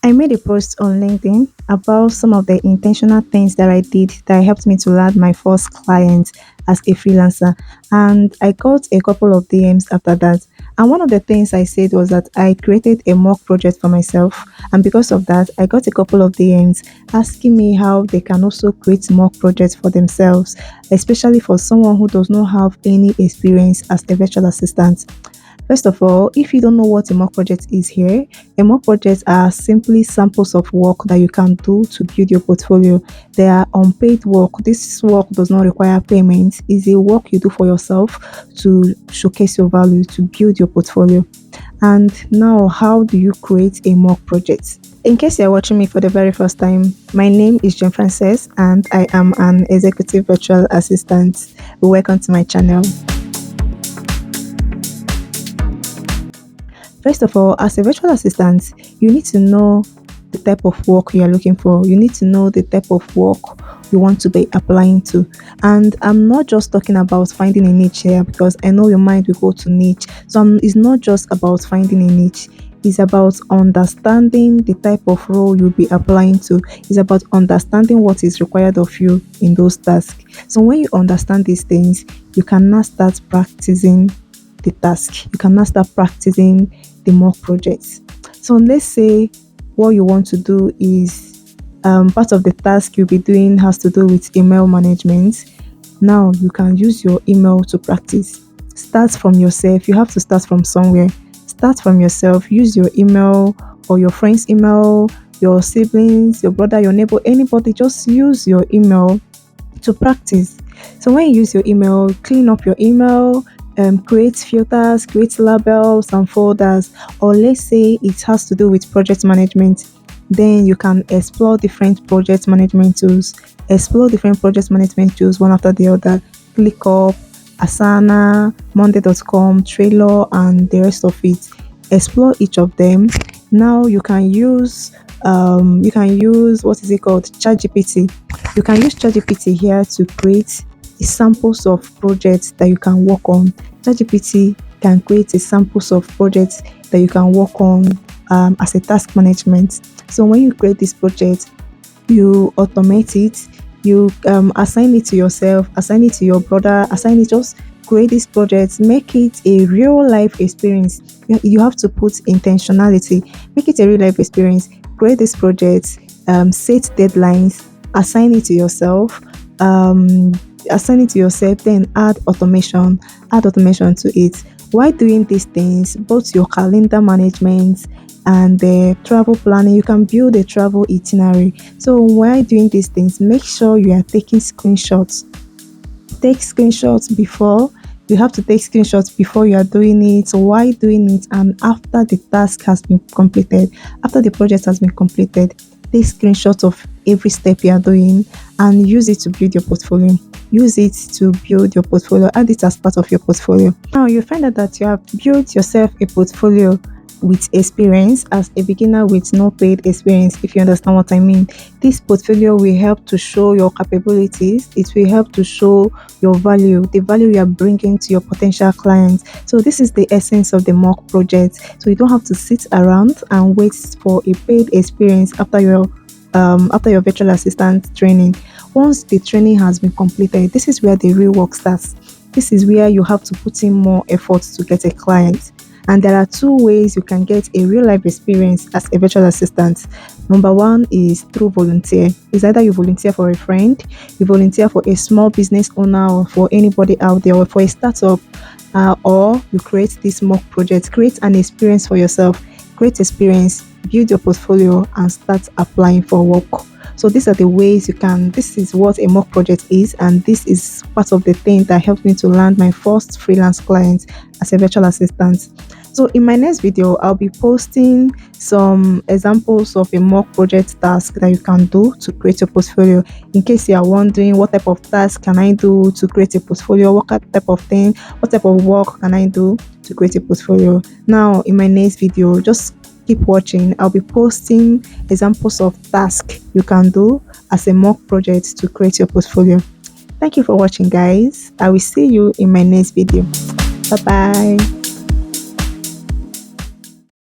I made a post on LinkedIn about some of the intentional things that I did that helped me to land my first client as a freelancer. And I got a couple of DMs after that. And one of the things I said was that I created a mock project for myself. And because of that, I got a couple of DMs asking me how they can also create mock projects for themselves, especially for someone who does not have any experience as a virtual assistant. First of all, if you don't know what a mock project is here, a mock projects are simply samples of work that you can do to build your portfolio. They are unpaid work. This work does not require payment. It's a work you do for yourself to showcase your value, to build your portfolio. And now, how do you create a mock project? In case you're watching me for the very first time, my name is Jane Frances and I am an executive virtual assistant. Welcome to my channel. First of all, as a virtual assistant, you need to know the type of work you are looking for. You need to know the type of work you want to be applying to. And I'm not just talking about finding a niche here because I know your mind will go to niche. So it's not just about finding a niche. It's about understanding the type of role you'll be applying to. It's about understanding what is required of you in those tasks. So when you understand these things, you can now start practicing the task. You can now start practicing the mock projects. So let's say what you want to do is part of the task you'll be doing has to do with email management. Now you can use your email to practice. Start from yourself. You have to start from somewhere. Start from yourself. Use your email or your friend's email, your siblings, your brother, your neighbor, anybody. Just use your email to practice. So when you use your email, clean up your email, create filters, create labels and folders, or let's say it has to do with project management. Then you can explore different project management tools. Explore different project management tools one after the other. ClickUp, Asana, Monday.com, Trello, and the rest of it. Explore each of them. Now you can use what is it called? ChatGPT. You can use ChatGPT here to create samples of projects that you can work on. ChatGPT can create a samples of projects that you can work on as a task management. So when you create this project, you automate it, you assign it to yourself, assign it to your brother, assign it, just create this project, make it a real life experience. You have to put intentionality, make it a real life experience. Create this project, set deadlines, assign it to yourself, then add automation to it. While doing these things, both your calendar management and the travel planning, you can build a travel itinerary. So while doing these things, make sure you are taking screenshots. Take screenshots before. You have to take screenshots before you are doing it, while doing it, and after the task has been completed, after the project has been completed. Take screenshots of every step you are doing and use it to build your portfolio. Use it to build your portfolio. Add it as part of your portfolio. Now you find out that you have built yourself a portfolio with experience as a beginner with no paid experience, if you understand what I mean. This portfolio will help to show your capabilities. It will help to show your value, the value you are bringing to your potential clients. So this is the essence of the mock project. So you don't have to sit around and wait for a paid experience after your virtual assistant training. Once the training has been completed, this is where the real work starts. This is where you have to put in more effort to get a client. And there are two ways you can get a real life experience as a virtual assistant. Number one is through volunteer. It's either you volunteer for a friend, you volunteer for a small business owner, or for anybody out there, or for a startup, or you create this mock project. Create an experience for yourself. Create experience, build your portfolio, and start applying for work. So these are the ways you can. This is what a mock project is, and this is part of the thing that helped me to land my first freelance client as a virtual assistant. So in my next video, I'll be posting some examples of a mock project task that you can do to create your portfolio. In case you are wondering what type of task can I do to create a portfolio, what type of work can I do to create a portfolio. Now in my next video, just keep watching. I'll be posting examples of tasks you can do as a mock project to create your portfolio. Thank you for watching, guys. I will see you in my next video. Bye bye.